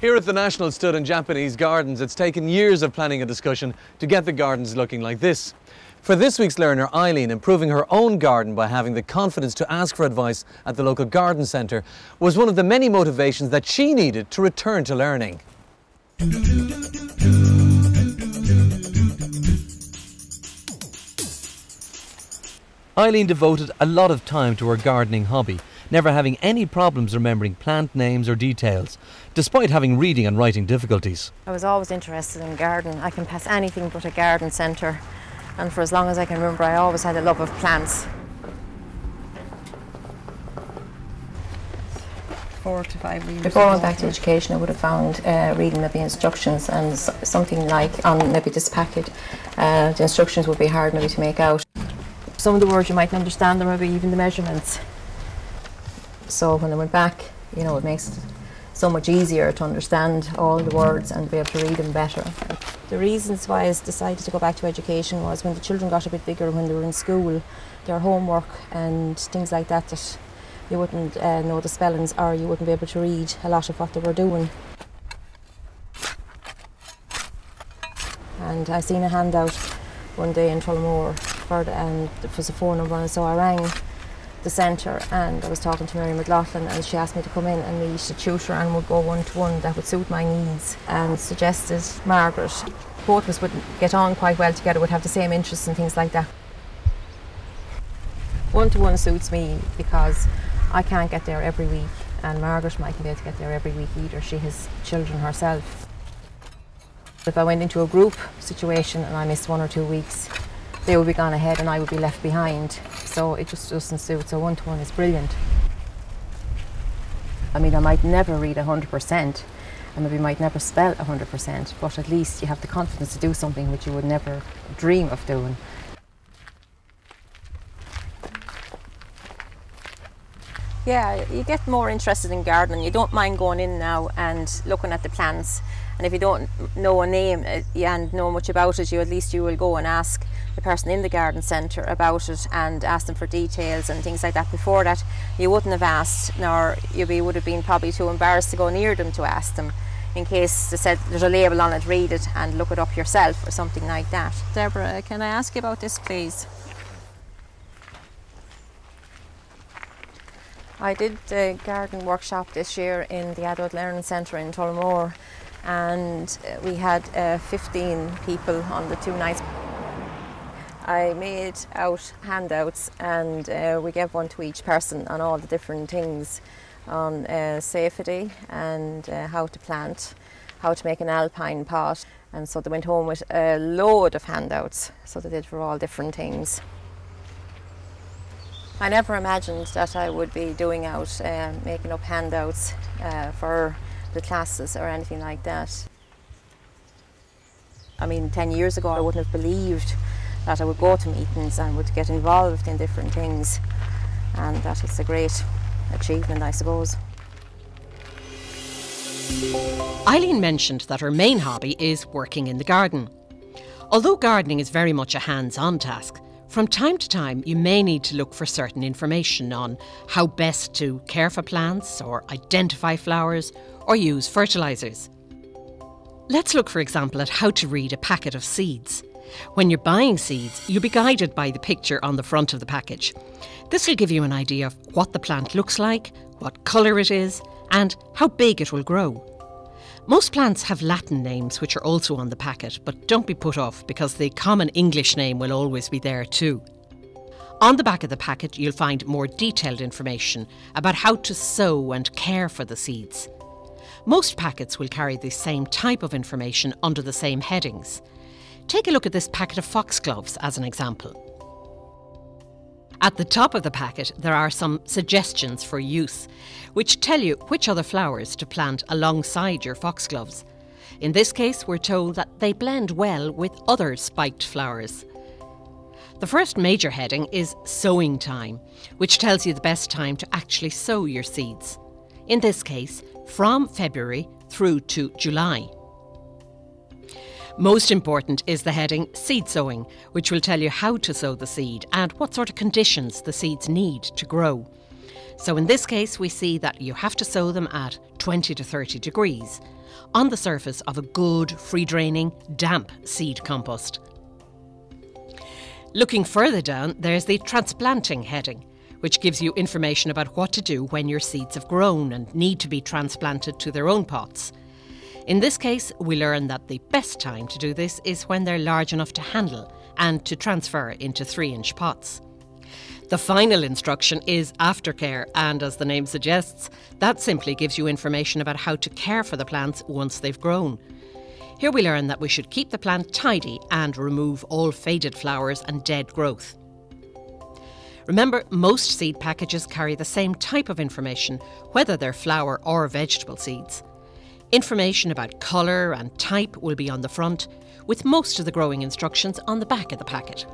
Here at the National Stud in Japanese Gardens, it's taken years of planning and discussion to get the gardens looking like this. For this week's learner, Eileen, improving her own garden by having the confidence to ask for advice at the local garden centre was one of the many motivations that she needed to return to learning. Eileen devoted a lot of time to her gardening hobby, never having any problems remembering plant names or details, despite having reading and writing difficulties. I was always interested in gardening. I can pass anything but a garden centre, and for as long as I can remember I always had a love of plants. 4 to 5 years. Before I went back to education, I would have found reading maybe instructions and something like on maybe this packet, the instructions would be hard maybe to make out. Some of the words you mightn't understand, or maybe even the measurements. So when I went back, you know, it makes it so much easier to understand all the words and be able to read them better. The reasons why I decided to go back to education was when the children got a bit bigger, when they were in school, their homework and things like that, that you wouldn't know the spellings, or you wouldn't be able to read a lot of what they were doing. And I seen a handout one day in Tullamore and it was a phone number, and so I rang the centre and I was talking to Mary McLaughlin, and she asked me to come in and meet a tutor and would go one-to-one that would suit my needs, and suggested Margaret. Both of us would get on quite well together, would have the same interests and things like that. One-to-one suits me because I can't get there every week, and Margaret mightn't be able to get there every week either. She has children herself. If I went into a group situation and I missed 1 or 2 weeks, they would be gone ahead and I would be left behind. So it just doesn't suit. So one-to-one is brilliant. I mean, I might never read 100%, and maybe might never spell 100%, but at least you have the confidence to do something which you would never dream of doing. Yeah, you get more interested in gardening. You don't mind going in now and looking at the plants. And if you don't know a name and know much about it, at least you will go and ask the person in the garden centre about it and ask them for details and things like that. Before that, you wouldn't have asked, nor you would have been probably too embarrassed to go near them to ask them, in case they said there's a label on it, read it and look it up yourself or something like that. Deborah, can I ask you about this, please? I did the garden workshop this year in the Adult Learning Centre in Tullamore, and we had 15 people on the 2 nights. I made out handouts, and we gave one to each person on all the different things on safety and how to plant, how to make an alpine pot, and so they went home with a load of handouts, so they did for all different things. I never imagined that I would be doing out making up handouts for the classes or anything like that. I mean, 10 years ago I wouldn't have believed that I would go to meetings and would get involved in different things, and that is a great achievement, I suppose. Eileen mentioned that her main hobby is working in the garden. Although gardening is very much a hands-on task, from time to time you may need to look for certain information on how best to care for plants or identify flowers or use fertilisers. Let's look, for example, at how to read a packet of seeds. When you're buying seeds, you'll be guided by the picture on the front of the package. This will give you an idea of what the plant looks like, what colour it is, and how big it will grow. Most plants have Latin names which are also on the packet, but don't be put off because the common English name will always be there too. On the back of the packet you'll find more detailed information about how to sow and care for the seeds. Most packets will carry the same type of information under the same headings. Take a look at this packet of foxgloves as an example. At the top of the packet there are some suggestions for use, which tell you which other flowers to plant alongside your foxgloves. In this case we're told that they blend well with other spiked flowers. The first major heading is sowing time, which tells you the best time to actually sow your seeds. In this case, from February through to July. Most important is the heading Seed Sowing, which will tell you how to sow the seed and what sort of conditions the seeds need to grow. So in this case we see that you have to sow them at 20 to 30 degrees. on the surface of a good, free-draining, damp seed compost. Looking further down, there's the transplanting heading, which gives you information about what to do when your seeds have grown and need to be transplanted to their own pots. In this case, we learn that the best time to do this is when they're large enough to handle and to transfer into 3-inch pots. The final instruction is aftercare, and as the name suggests, that simply gives you information about how to care for the plants once they've grown. Here we learn that we should keep the plant tidy and remove all faded flowers and dead growth. Remember, most seed packages carry the same type of information, whether they're flower or vegetable seeds. Information about colour and type will be on the front, with most of the growing instructions on the back of the packet.